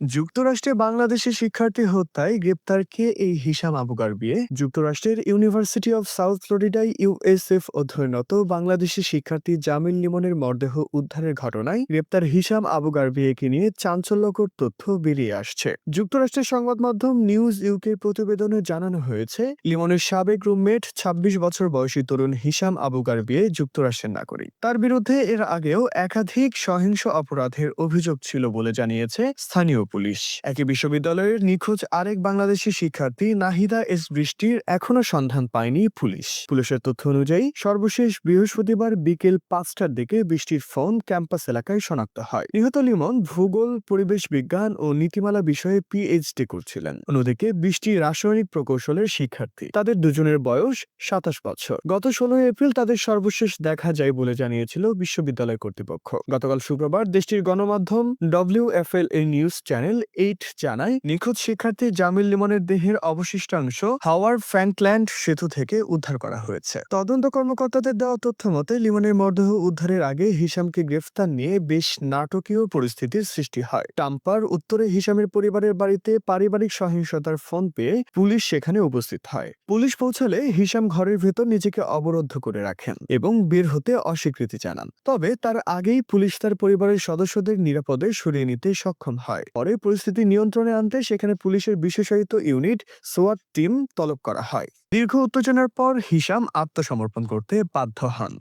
যুক্তরাষ্ট্রে বাংলাদেশি শিক্ষার্থী হত্যায় গ্রেপ্তার কে এই হিশাম আবু গারবিয়ে যুক্তরাষ্ট্রের ইউনিভার্সিটি অব সাউথ ফ্লোরিডায় ইউএসএফ অধ্যয়নরত বাংলাদেশি শিক্ষার্থী জামিল লিমনের মরদেহ উদ্ধারের ঘটনায় গ্রেপ্তার হিশাম আবু গারবিয়েকে নিয়ে চাঞ্চল্যকর তথ্য বেরিয়ে আসছে। যুক্তরাষ্ট্রের সংবাদ মাধ্যম নিউজ ইউকের প্রতিবেদনে জানানো হয়েছে, লিমনের সাবেক রুমমেট ২৬ বছর বয়সী তরুণ হিশাম আবু গারবিয়ে যুক্তরাষ্ট্রের নাগরিক। তার বিরুদ্ধে এর আগেও একাধিক সহিংস অপরাধের অভিযোগ ছিল বলে জানিয়েছে স্থানীয় পুলিশ। একই বিশ্ববিদ্যালয়ের নিখোঁজ আরেক বাংলাদেশি শিক্ষার্থী নাহিদা এস বৃষ্টির এখনো সন্ধান পায়নি পুলিশ। পুলিশের তথ্য অনুযায়ী সর্বশেষ বৃহস্পতিবার বিকেল ৫টার দিকে বৃষ্টির ফোন ক্যাম্পাস এলাকায় শনাক্ত হয়। নিহত লিমন ভূগোল, পরিবেশ বিজ্ঞান ও নীতিমালা বিষয়ে পিএইচডি করছিলেন। অন্যদিকে বৃষ্টি রাসায়নিক প্রকৌশলের শিক্ষার্থী। তাদের দুজনের বয়স ২৭ বছর। গত ১৬ এপ্রিল তাদের সর্বশেষ দেখা যায় বলে জানিয়েছিল বিশ্ববিদ্যালয় কর্তৃপক্ষ। গতকাল শুক্রবার দেশটির গণমাধ্যম WFLA নিউজ চ্যানেল 8 জানায়, নিখোঁজ শিক্ষার্থী জামিল লিমনের দেহের অবশিষ্টাংশ হাওয়ার্ড ফ্র্যাঙ্কল্যান্ড সেতু থেকে উদ্ধার করা হয়েছে। তদন্ত কর্মকর্তাদের দেওয়া তথ্য মতে, লিমনের মরদেহ উদ্ধারের আগে হিশামকে গ্রেফতার নিয়ে বেশ নাটকীয় পরিস্থিতির সৃষ্টি হয়। টাম্পার উত্তরে হিশামের পরিবারের বাড়িতে পারিবারিক সহিংসতার ফোন পেয়ে পুলিশ সেখানে উপস্থিত হয়। পুলিশ পৌঁছালে হিশাম ঘরের ভেতর নিজেকে অবরুদ্ধ করে রাখেন এবং বের হতে অস্বীকৃতি জানান। তবে তার আগেই পুলিশ তার পরিবারের সদস্যদের নিরাপদে সরিয়ে নিতে সক্ষম হয়। পরে পরিস্থিতি নিয়ন্ত্রণে আনতে সেখানে পুলিশের বিশেষায়িত ইউনিট সোয়াট টিম তলব করা হয়। দীর্ঘ উত্তেজনার পর হিশাম আত্মসমর্পণ করতে বাধ্য হন।